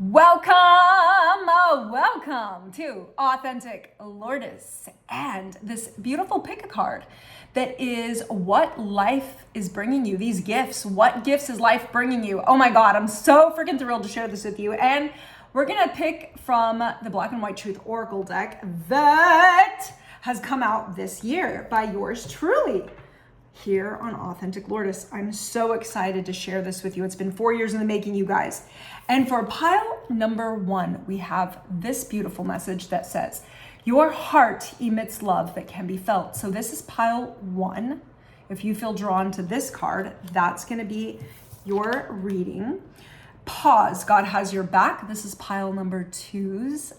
Welcome, welcome to Authentic Lourdes and this beautiful pick a card that is what life is bringing you, these gifts. What gifts is life bringing you? Oh my God, I'm so freaking thrilled to share this with you. And we're gonna pick from the Black and White Truth Oracle deck that has come out this year by yours truly here on Authentic Lourdes. I'm so excited to share this with you. It's been 4 years in the making, you guys. And for pile number 1, we have this beautiful message that says, your heart emits love that can be felt. So this is pile 1. If you feel drawn to this card, that's gonna be your reading. Pause, God has your back. This is pile number 2's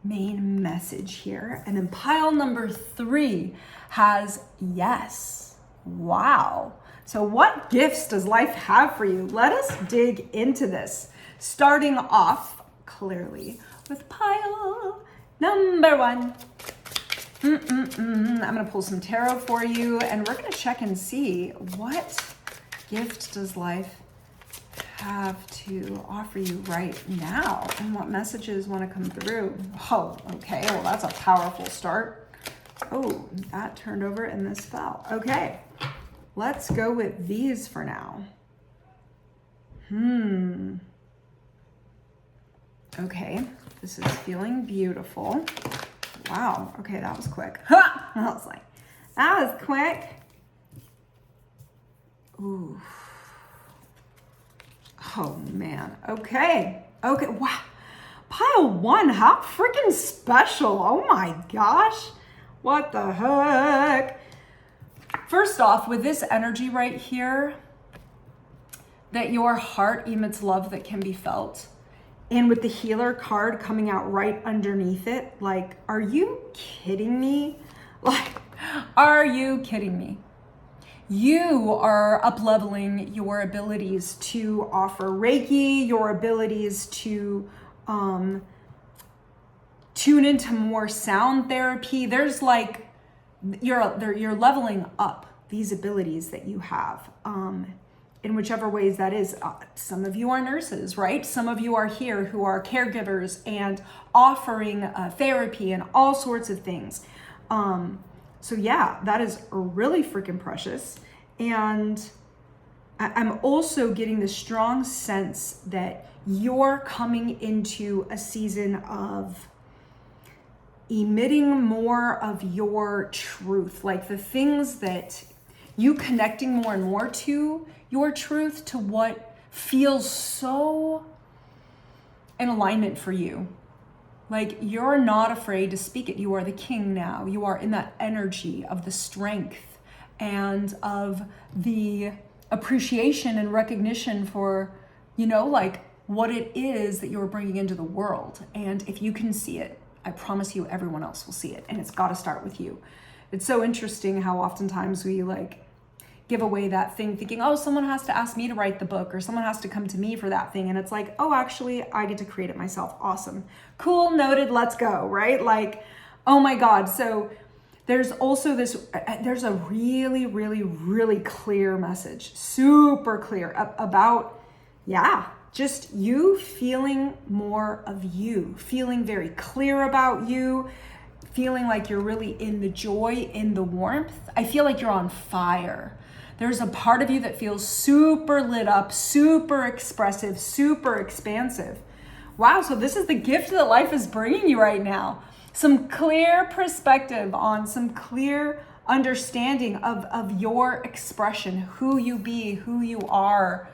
main message here. And then pile number 3 has yes. Wow. So what gifts does life have for you? Let us dig into this. Starting off clearly with pile number 1. I'm gonna pull some tarot for you and we're gonna check and see what gift does life have to offer you right now and what messages want to come through. Oh, okay. Well, that's a powerful start. Oh, that turned over and this fell. Okay. Let's go with these for now. Okay. This is feeling beautiful. Wow. Okay. That was quick. Ha! I was like, that was quick. Ooh. Oh man, okay. Wow. Pile 1, how freaking special. Oh my gosh. What the heck? First off, with this energy right here, that your heart emits love that can be felt. And with the healer card coming out right underneath it, like, are you kidding me? Like, are you kidding me? You are up-leveling your abilities to offer Reiki, your abilities to tune into more sound therapy. There's like, you're leveling up these abilities that you have in whichever ways that is. Some of you are nurses, right? Some of you are here who are caregivers and offering therapy and all sorts of things. So yeah, that is really freaking precious. And I'm also getting the strong sense that you're coming into a season of emitting more of your truth, like the things that you connecting more and more to your truth, to what feels so in alignment for you. Like, you're not afraid to speak it. You are the king now. You are in that energy of the strength and of the appreciation and recognition for, like what it is that you're bringing into the world. And if you can see it, I promise you everyone else will see it. And it's got to start with you. It's so interesting how oftentimes we give away that thing thinking, oh, someone has to ask me to write the book or someone has to come to me for that thing. And it's like, oh, actually, I get to create it myself. Awesome. Cool, noted, let's go, right? Like, oh my God. So there's also there's a really, really, really clear message, super clear about, just you feeling more of you, feeling very clear about you, feeling like you're really in the joy, in the warmth. I feel like you're on fire. There's a part of you that feels super lit up, super expressive, super expansive. Wow, so this is the gift that life is bringing you right now. Some clear perspective on some clear understanding of your expression, who you be, who you are.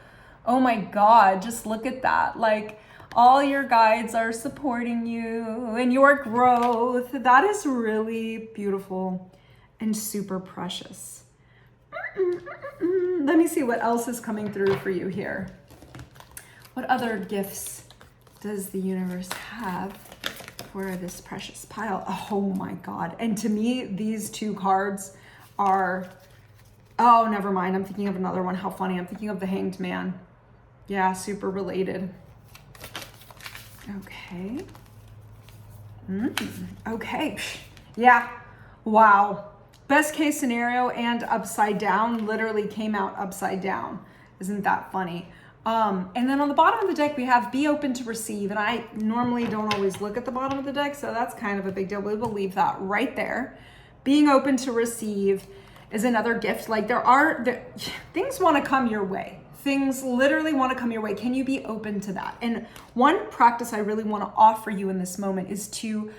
Oh my God, just look at that. Like, all your guides are supporting you in your growth. That is really beautiful and super precious. Let me see what else is coming through for you here. What other gifts does the universe have for this precious pile? Oh my God. And to me, these 2 cards are, oh, never mind. I'm thinking of another one. How funny. I'm thinking of the Hanged Man. Yeah, super related. Okay. Okay. Yeah. Wow. Best case scenario and upside down literally came out upside down. Isn't that funny? And then on the bottom of the deck, we have be open to receive. And I normally don't always look at the bottom of the deck, so that's kind of a big deal. We will leave that right there. Being open to receive is another gift. Like things want to come your way. Things literally want to come your way. Can you be open to that? And one practice I really want to offer you in this moment is to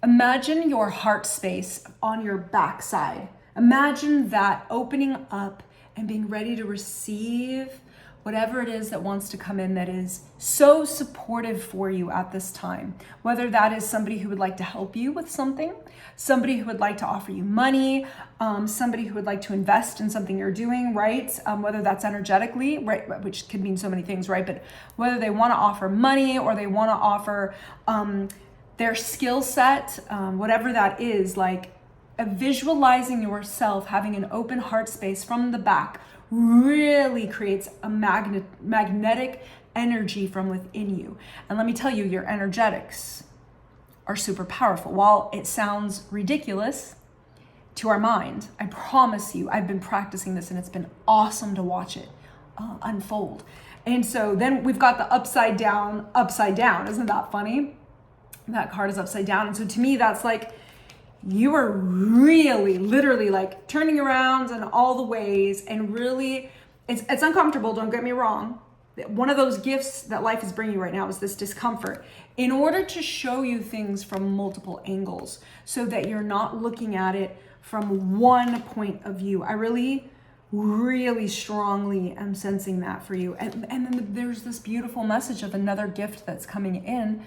imagine your heart space on your backside. Imagine that opening up and being ready to receive whatever it is that wants to come in that is so supportive for you at this time. Whether that is somebody who would like to help you with something, somebody who would like to offer you money, somebody who would like to invest in something you're doing, right? Whether that's energetically, right, which could mean so many things, right? But whether they want to offer money or they want to offer their skill set, whatever that is, like visualizing yourself having an open heart space from the back really creates a magnetic energy from within you. And let me tell you, your energetics are super powerful. While it sounds ridiculous to our mind, I promise you, I've been practicing this and it's been awesome to watch it unfold. And so then we've got the upside down. Isn't that funny? That card is upside down. And so to me, that's like, you are really literally like turning around in all the ways, and really it's uncomfortable, don't get me wrong. One of those gifts that life is bringing you right now is this discomfort in order to show you things from multiple angles so that you're not looking at it from one point of view. I really strongly am sensing that for you. And then there's this beautiful message of another gift that's coming in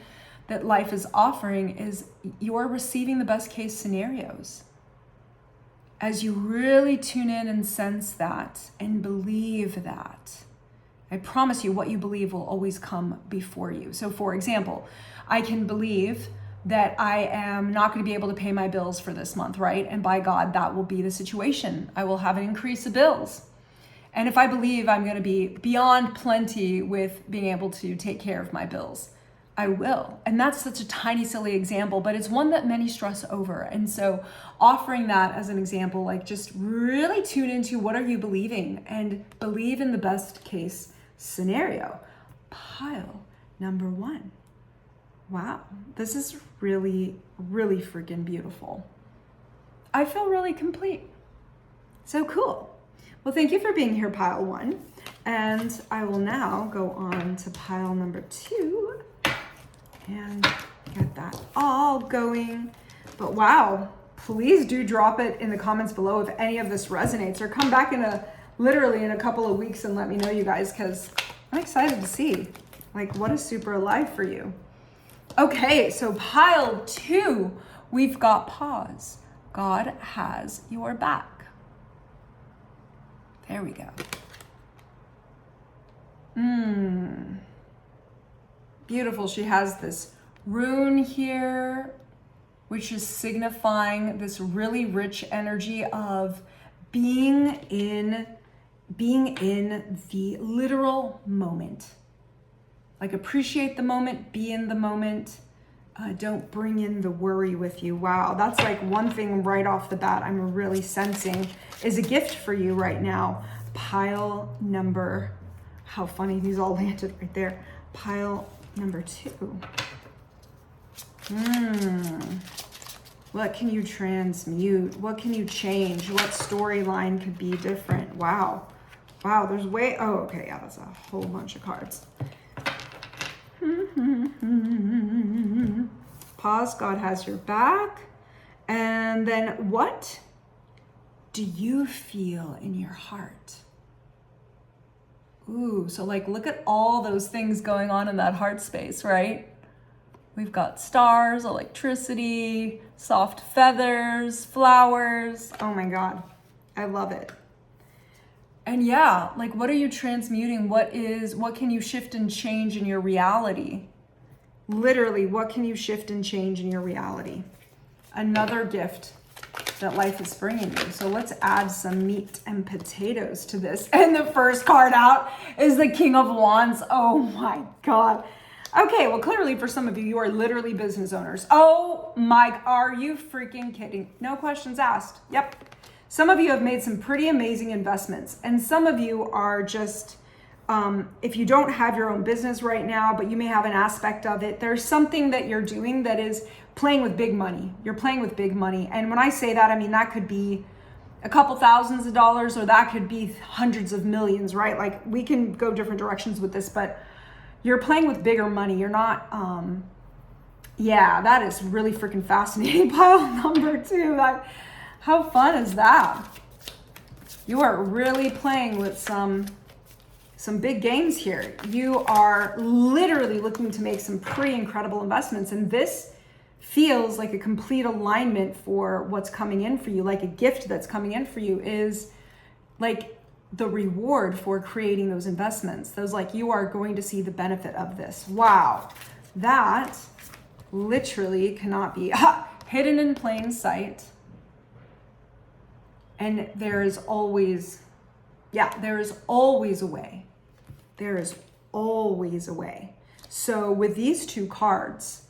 that life is offering, is you're receiving the best case scenarios. As you really tune in and sense that and believe that, I promise you what you believe will always come before you. So for example, I can believe that I am not going to be able to pay my bills for this month, right? And by God, that will be the situation. I will have an increase of bills. And if I believe I'm going to be beyond plenty with being able to take care of my bills, I will. And that's such a tiny, silly example, but it's one that many stress over. And so offering that as an example, like just really tune into what are you believing and believe in the best case scenario. Pile number 1. Wow, this is really freaking beautiful. I feel really complete. So cool. Well, thank you for being here, pile 1. And I will now go on to pile number 2. And get that all going. But wow, please do drop it in the comments below if any of this resonates, or come back literally in a couple of weeks and let me know, you guys, because I'm excited to see like what is super alive for you. Okay, so pile 2, we've got pause. God has your back. There we go. Beautiful. She has this rune here, which is signifying this really rich energy of being in the literal moment. Like, appreciate the moment, be in the moment. Don't bring in the worry with you. Wow, that's like one thing right off the bat I'm really sensing is a gift for you right now. Pile number, how funny, these all landed right there. Pile number 2. What can you transmute? What can you change? What storyline could be different? Wow, there's okay, yeah, that's a whole bunch of cards. Pause, God has your back. And then what do you feel in your heart? Ooh, so like look at all those things going on in that heart space, right? We've got stars, electricity, soft feathers, flowers. Oh my God, I love it. And yeah, like what are you transmuting? What can you shift and change in your reality? Literally, what can you shift and change in your reality? Another gift that life is bringing you. So let's add some meat and potatoes to this. And the first card out is the King of Wands. Oh my God. Okay, well, clearly for some of you, you are literally business owners. Oh my, are you freaking kidding? No questions asked. Yep. Some of you have made some pretty amazing investments, and some of you are just if you don't have your own business right now, but you may have an aspect of it, there's something that you're doing that is playing with big money. You're playing with big money. And when I say that, I mean, that could be a couple thousands of dollars, or that could be hundreds of millions, right? Like, we can go different directions with this, but you're playing with bigger money. You're not, yeah, that is really freaking fascinating. Pile number 2, like, how fun is that? You are really playing with some big games here. You are literally looking to make some pretty incredible investments, and this feels like a complete alignment for what's coming in for you, like a gift that's coming in for you is like the reward for creating those investments. Those, like, you are going to see the benefit of this. Wow, that literally cannot be hidden in plain sight. And there is always, there is always a way. There is always a way. So with these 2 cards,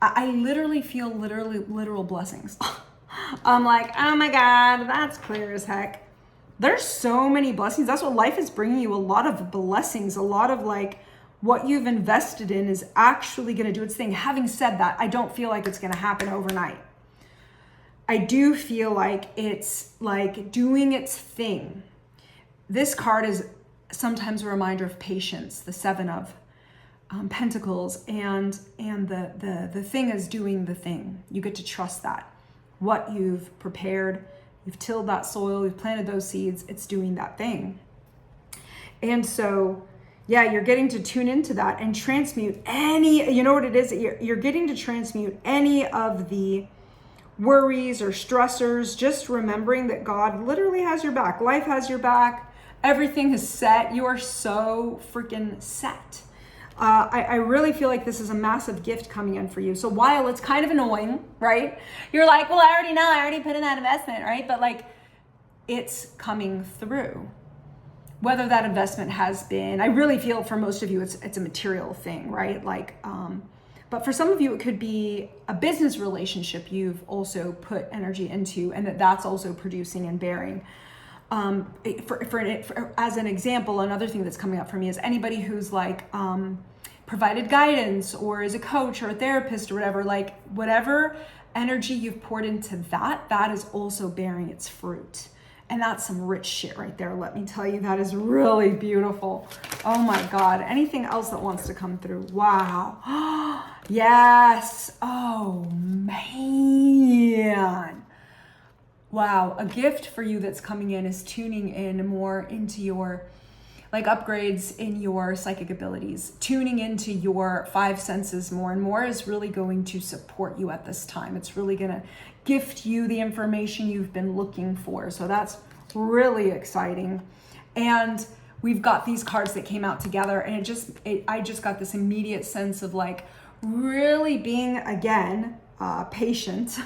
I literally feel literal blessings. I'm like, oh my God, that's clear as heck. There's so many blessings. That's what life is bringing you, a lot of blessings, a lot of, like, what you've invested in is actually going to do its thing. Having said that, I don't feel like it's going to happen overnight. I do feel like it's like doing its thing. This card is sometimes a reminder of patience, the 7 of Pentacles, and the thing is doing the thing. You get to trust that. What you've prepared, you've tilled that soil, you've planted those seeds, it's doing that thing. And so, yeah, you're getting to tune into that and transmute any, you know what it is? You're getting to transmute any of the worries or stressors, just remembering that God literally has your back. Life has your back. Everything is set. You are so freaking set. I really feel like this is a massive gift coming in for you. So while it's kind of annoying, right? You're like, well, I already know, I already put in that investment, right? But like, it's coming through. Whether that investment has been, I really feel for most of you, it's a material thing, right? Like, but for some of you, it could be a business relationship you've also put energy into, and that's also producing and bearing. As an example, another thing that's coming up for me is anybody who's like provided guidance or is a coach or a therapist or whatever, like whatever energy you've poured into that is also bearing its fruit. And that's some rich shit right there. Let me tell you, that is really beautiful. Oh my God. Anything else that wants to come through? Wow. Yes. Oh man. Wow, a gift for you that's coming in is tuning in more into your, like, upgrades in your psychic abilities. Tuning into your 5 senses more and more is really going to support you at this time. It's really gonna gift you the information you've been looking for. So that's really exciting. And we've got these cards that came out together, and I just got this immediate sense of like really being, again, patient,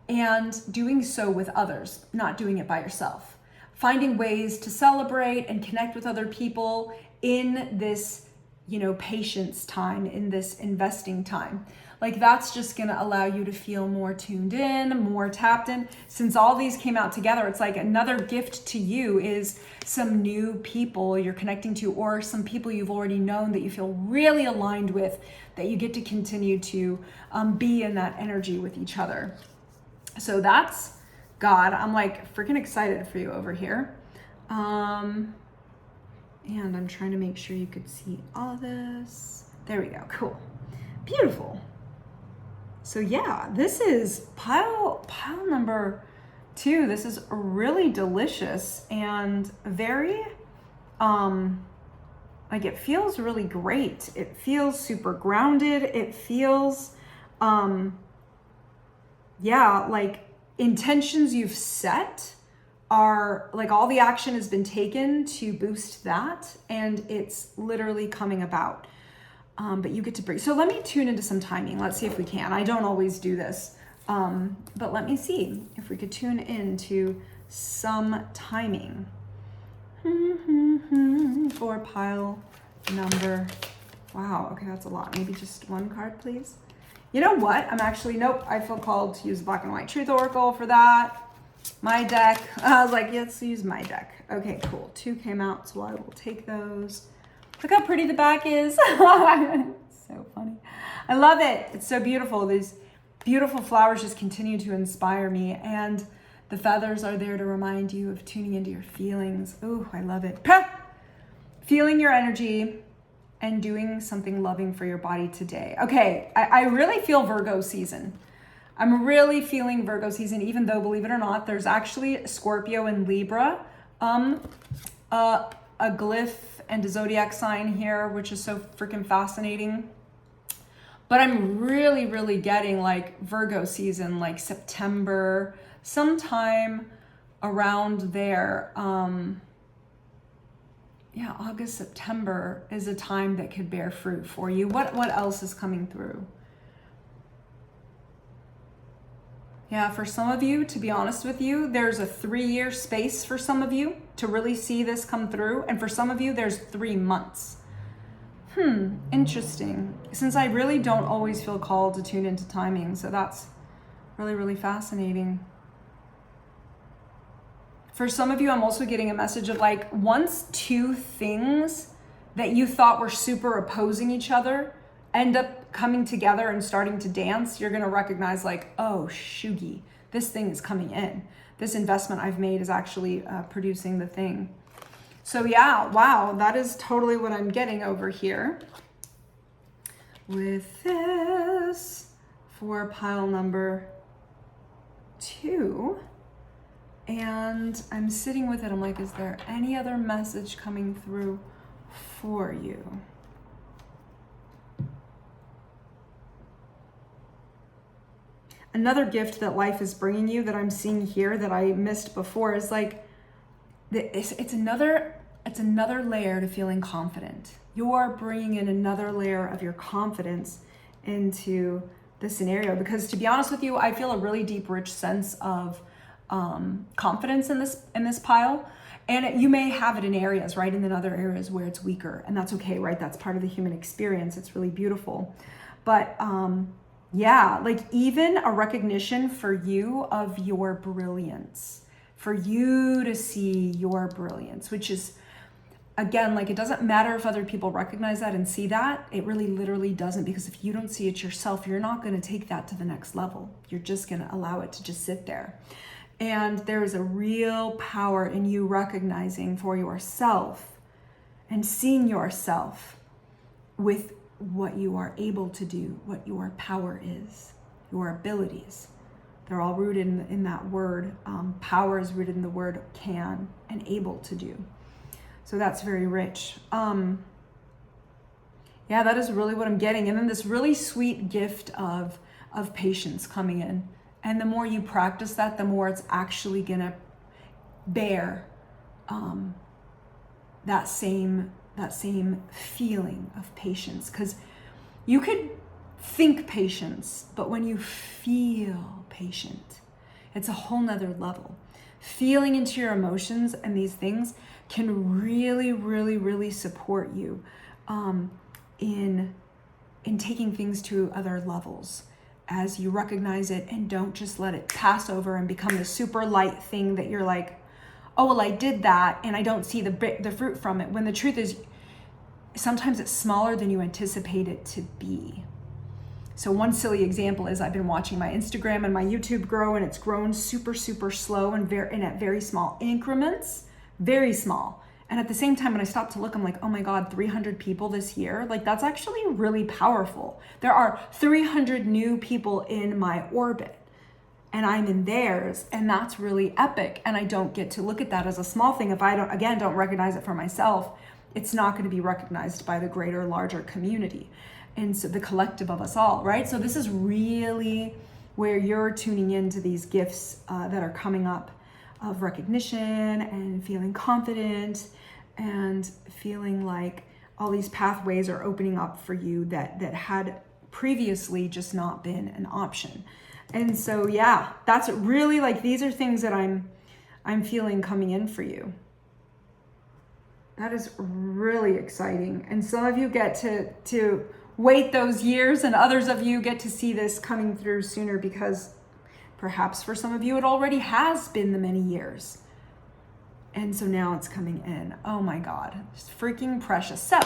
and doing so with others, not doing it by yourself. Finding ways to celebrate and connect with other people in this, patience time, in this investing time. Like, that's just gonna allow you to feel more tuned in, more tapped in. Since all these came out together, it's like another gift to you is some new people you're connecting to, or some people you've already known that you feel really aligned with, that you get to continue to be in that energy with each other. So that's God. I'm like freaking excited for you over here. And I'm trying to make sure you could see all this. There we go. Cool. Beautiful. So yeah, this is pile number 2. This is really delicious and very, like, it feels really great. It feels super grounded. It feels, like intentions you've set are like all the action has been taken to boost that, and it's literally coming about. But you get to breathe. So let me tune into some timing. Let's see if we can. I don't always do this, but let me see if we could tune into some timing for pile number. Wow, okay, that's a lot. Maybe just one card, please. You know what? Nope, I feel called to use Black and White Truth Oracle for that. My deck. I was like, let's use my deck. Okay, cool. 2 came out, so I will take those. Look how pretty the back is. So funny. I love it. It's so beautiful. These beautiful flowers just continue to inspire me. And the feathers are there to remind you of tuning into your feelings. Ooh, I love it. Feeling your energy and doing something loving for your body today. Okay, I really feel Virgo season. I'm really feeling Virgo season, even though, believe it or not, there's actually Scorpio and Libra, a glyph and a zodiac sign here, which is so freaking fascinating. But I'm really, really getting like Virgo season, like September, sometime around there. Yeah, August, September is a time that could bear fruit for you. What else is coming through? Yeah, for some of you, to be honest with you, there's a 3-year space for some of you to really see this come through. And for some of you, there's 3 months. Interesting. Since I really don't always feel called to tune into timing. So that's really, really fascinating. For some of you, I'm also getting a message of like, once 2 things that you thought were super opposing each other end up coming together and starting to dance, you're going to recognize like, oh, shoogie, this thing is coming in. This investment I've made is actually producing the thing. So yeah, wow, that is totally what I'm getting over here with this for pile number 2. And I'm sitting with it. I'm like, is there any other message coming through for you? Another gift that life is bringing you that I'm seeing here that I missed before is like, it's another layer to feeling confident. You are bringing in another layer of your confidence into the scenario, because to be honest with you, I feel a really deep, rich sense of confidence in this pile. And you may have it in areas, right? And then other areas where it's weaker, and that's okay, right? That's part of the human experience. It's really beautiful. But yeah, like even a recognition for you of your brilliance, for you to see your brilliance, which is, again, like it doesn't matter if other people recognize that and see that. It really literally doesn't, because if you don't see it yourself, you're not going to take that to the next level. You're just going to allow it to just sit there. And there is a real power in you recognizing for yourself and seeing yourself with what you are able to do, what your power is, your abilities. They're all rooted in that word. Power is rooted in the word can and able to do. So that's very rich. Yeah, that is really what I'm getting. And then this really sweet gift of patience coming in. And the more you practice that, the more it's actually gonna bear that same feeling of patience. Because you could think patience, but when you feel patient, it's a whole nother level. Feeling into your emotions and these things can really, really, really support you in taking things to other levels as you recognize it and don't just let it pass over and become the super light thing that you're like, oh, well, I did that and I don't see the fruit from it. When the truth is, sometimes it's smaller than you anticipate it to be. So one silly example is I've been watching my Instagram and my YouTube grow, and it's grown super, super slow and at very small increments, very small. And at the same time, when I stop to look, I'm like, oh my God, 300 people this year. Like that's actually really powerful. There are 300 new people in my orbit and I'm in theirs, and that's really epic. And I don't get to look at that as a small thing. If I don't recognize it for myself, it's not going to be recognized by the greater, larger community. And so the collective of us all, right? So this is really where you're tuning into these gifts that are coming up of recognition and feeling confident and feeling like all these pathways are opening up for you that had previously just not been an option. And so, yeah, that's really like, these are things that I'm feeling coming in for you. That is really exciting. And some of you get to wait those years, and others of you get to see this coming through sooner because Perhaps for some of you, it already has been the many years. And so now it's coming in. Oh my God, it's freaking precious. So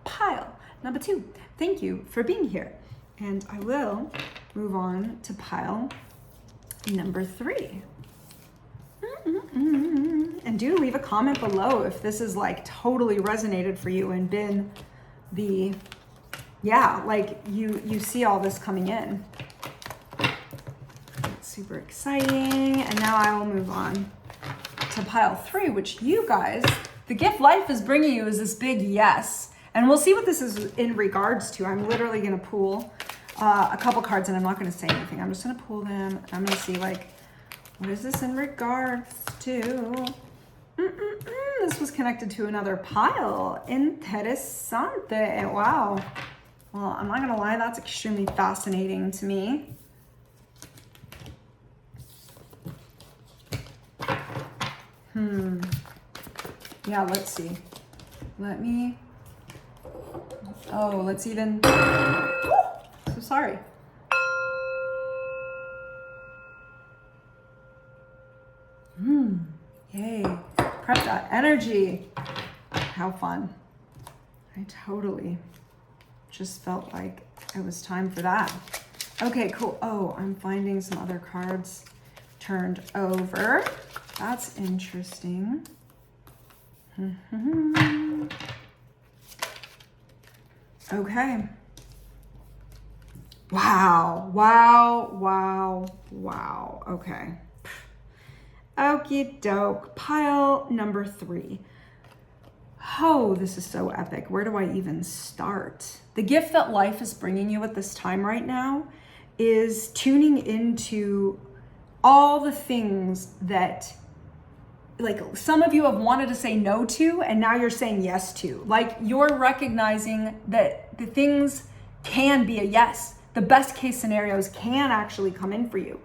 pile number 2, thank you for being here. And I will move on to pile number 3. And do leave a comment below if this is like totally resonated for you and been the, yeah, like you see all this coming in. It's super exciting. And now I will move on to pile 3, which you guys, the gift life is bringing you is this big yes. And we'll see what this is in regards to. I'm literally going to pull a couple cards, and I'm not going to say anything. I'm just going to pull them. And I'm going to see like, what is this in regards to? This was connected to another pile. Interesante. Wow. Well, I'm not going to lie. That's extremely fascinating to me. Yeah, let's see. Let's even, so sorry. Yay, prep that energy. How fun. I totally just felt like it was time for that. Okay, cool. Oh, I'm finding some other cards turned over. That's interesting. Okay. Wow. Okay. Okie doke. Pile number 3. Oh, this is so epic. Where do I even start? The gift that life is bringing you at this time right now is tuning into all the things that, like, some of you have wanted to say no to, and now you're saying yes to. Like, you're recognizing that the things can be a yes. The best case scenarios can actually come in for you.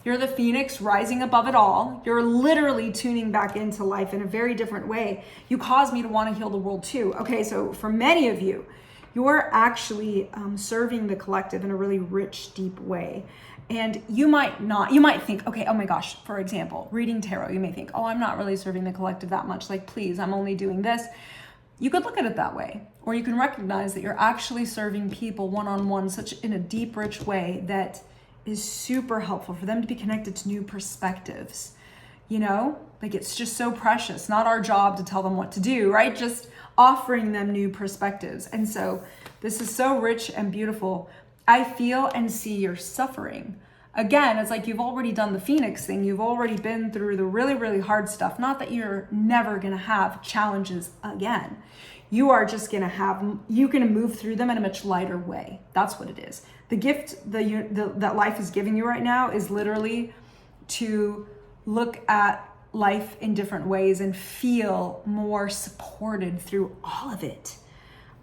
You're the phoenix rising above it all. You're literally tuning back into life in a very different way. You caused me to want to heal the world too. Okay, so for many of you, you're actually serving the collective in a really rich, deep way. And you might think, okay, oh my gosh, for example, reading tarot, you may think, oh, I'm not really serving the collective that much. Like, please, I'm only doing this. You could look at it that way. Or you can recognize that you're actually serving people one-on-one such in a deep, rich way that is super helpful for them to be connected to new perspectives. You know, like, it's just so precious. Not our job to tell them what to do, right? Just offering them new perspectives. And so this is so rich and beautiful. I feel and see your suffering. Again, it's like you've already done the Phoenix thing. You've already been through the really, really hard stuff. Not that you're never going to have challenges again. You are just going to have, you're going to move through them in a much lighter way. That's what it is. The gift that life is giving you right now is literally to look at life in different ways and feel more supported through all of it.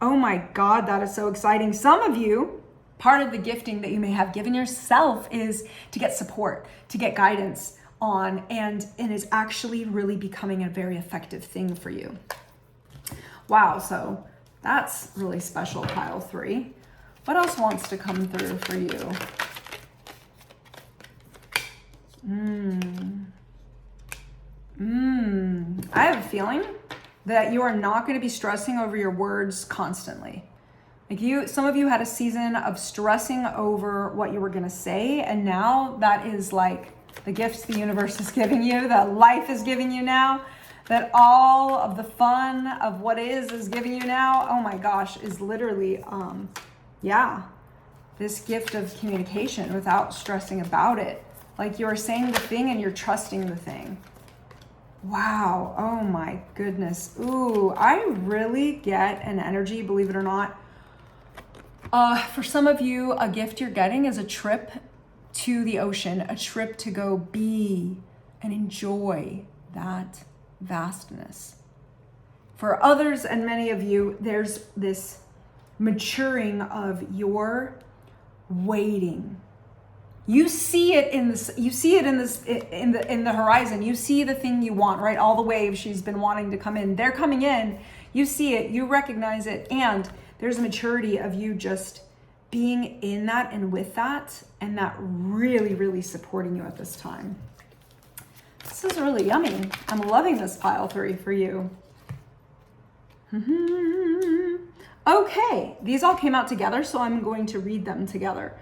Oh my God, that is so exciting. Some of you, part of the gifting that you may have given yourself is to get support, to get guidance on, and is actually really becoming a very effective thing for you. Wow, so that's really special, pile 3. What else wants to come through for you? I have a feeling that you are not going to be stressing over your words constantly. Like, some of you had a season of stressing over what you were going to say, and now that is like the gifts the universe is giving you, that life is giving you now, that all of the fun of what is giving you now. Oh my gosh, is literally, this gift of communication without stressing about it. Like, you're saying the thing and you're trusting the thing. Wow, oh my goodness. Ooh, I really get an energy, believe it or not. For some of you, a gift you're getting is a trip to the ocean, a trip to go be and enjoy that vastness. For others and many of you, there's this maturing of your waiting. You see it in the horizon. You see the thing you want, right? All the waves she's been wanting to come in. They're coming in. You see it, you recognize it, and there's a maturity of you just being in that and with that, and that really, really supporting you at this time. This is really yummy. I'm loving this pile 3 for you. Okay, these all came out together, so I'm going to read them together.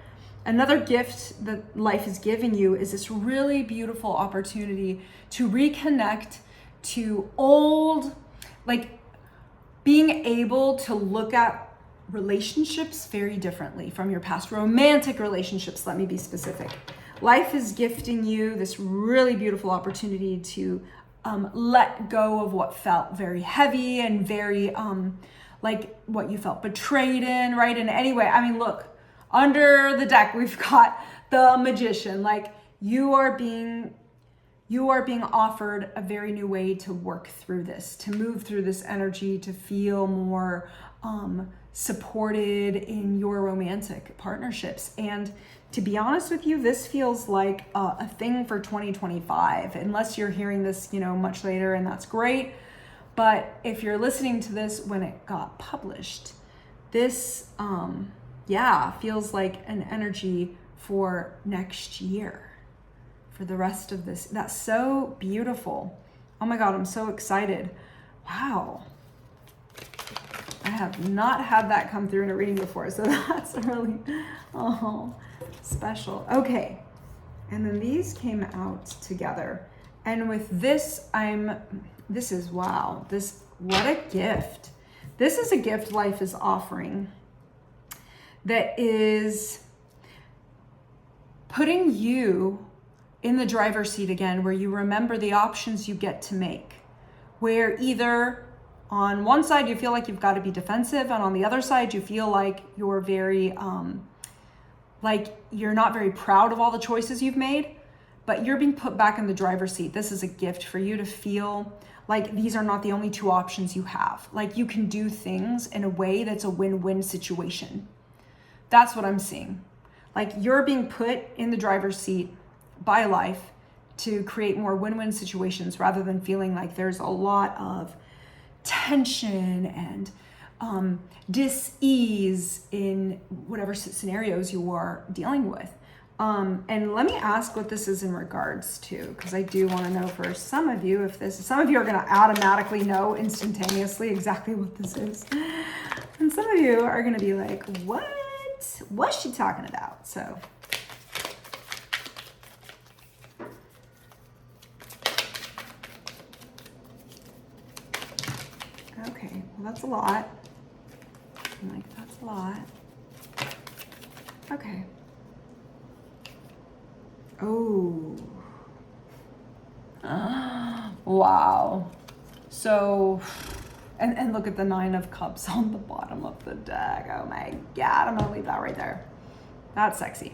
Another gift that life is giving you is this really beautiful opportunity to reconnect to old, like being able to look at relationships very differently from your past. Romantic relationships, let me be specific. Life is gifting you this really beautiful opportunity to let go of what felt very heavy and very like what you felt betrayed in, right? And anyway, I mean, look, under the deck, we've got the Magician. Like you are being offered a very new way to work through this, to move through this energy, to feel more supported in your romantic partnerships. And to be honest with you, this feels like a thing for 2025, unless you're hearing this, much later, and that's great. But if you're listening to this when it got published, this, feels like an energy for next year, for the rest of this. That's so beautiful. Oh my God, I'm so excited. Wow. I have not had that come through in a reading before, so that's really, special. Okay, and then these came out together. And with this, what a gift. This is a gift life is offering that is putting you in the driver's seat again, where you remember the options you get to make, where either on one side you feel like you've got to be defensive, and on the other side you feel like you're very like you're not very proud of all the choices you've made, but you're being put back in the driver's seat. This is a gift for you to feel like these are not the only 2 options you have. Like you can do things in a way that's a win-win situation. That's what I'm seeing. Like you're being put in the driver's seat by life to create more win-win situations, rather than feeling like there's a lot of tension and dis-ease in whatever scenarios you are dealing with. And let me ask what this is in regards to, because I do want to know for some of you some of you are going to automatically know instantaneously exactly what this is. And some of you are going to be like, what's she talking about? So okay, well, that's a lot. I'm like, that's a lot. Okay. Oh. Wow. So, and look at the 9 of Cups on the bottom of the deck. Oh my God, I'm gonna leave that right there. That's sexy.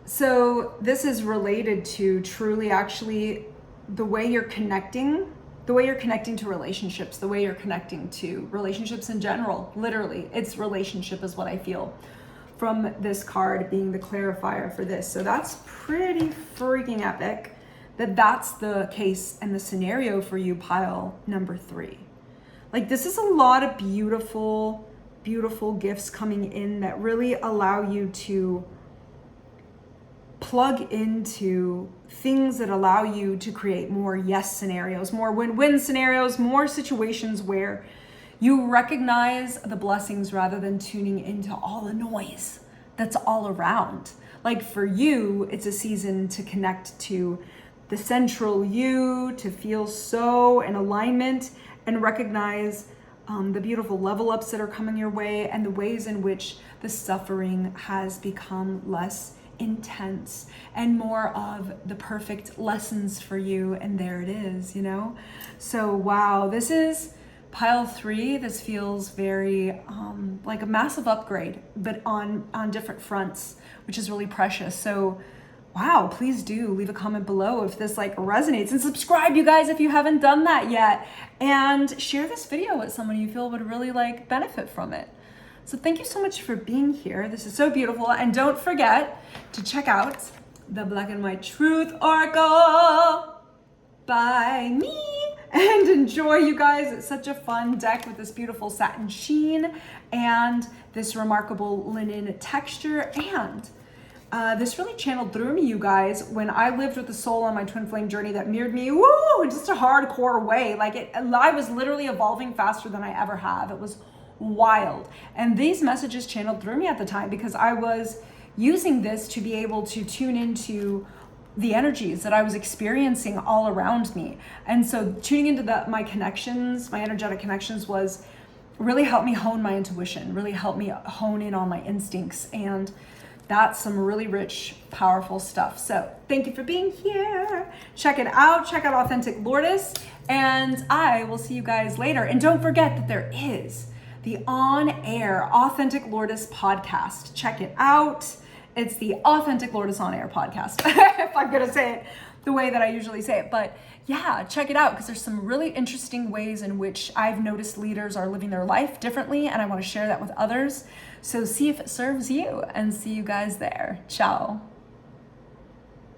So this is related to truly actually the way you're connecting to relationships, the way you're connecting to relationships in general. Literally, it's relationship is what I feel from this card being the clarifier for this. So that's pretty freaking epic that that's the case and the scenario for you, pile number 3. Like this is a lot of beautiful, beautiful gifts coming in that really allow you to plug into things that allow you to create more yes scenarios, more win-win scenarios, more situations where you recognize the blessings rather than tuning into all the noise that's all around. Like for you, it's a season to connect to the central you, to feel so in alignment and recognize the beautiful level ups that are coming your way and the ways in which the suffering has become less intense and more of the perfect lessons for you. And there it is, So wow, this is pile 3. This feels very like a massive upgrade, but on different fronts, which is really precious. So wow, please do leave a comment below if this resonates, and subscribe, you guys, if you haven't done that yet, and share this video with someone you feel would really benefit from it. So thank you so much for being here. This is so beautiful. And don't forget to check out the Black and White Truth Oracle by me, and enjoy, you guys. It's such a fun deck with this beautiful satin sheen and this remarkable linen texture. And this really channeled through me, you guys, when I lived with the soul on my twin flame journey that mirrored me, woo, in just a hardcore way. Like I was literally evolving faster than I ever have. It was wild. And these messages channeled through me at the time because I was using this to be able to tune into the energies that I was experiencing all around me. And so tuning into my connections, my energetic connections, was really helped me hone my intuition, really helped me hone in on my instincts. And that's some really rich, powerful stuff. So thank you for being here. Check it out. Check out Authentic Lourdes. And I will see you guys later. And don't forget that there is the on-air Authentic Lourdes podcast. Check it out. It's the Authentic Lourdes on-air podcast, if I'm going to say it the way that I usually say it. But yeah, check it out because there's some really interesting ways in which I've noticed leaders are living their life differently, and I want to share that with others. So see if it serves you, and see you guys there. Ciao.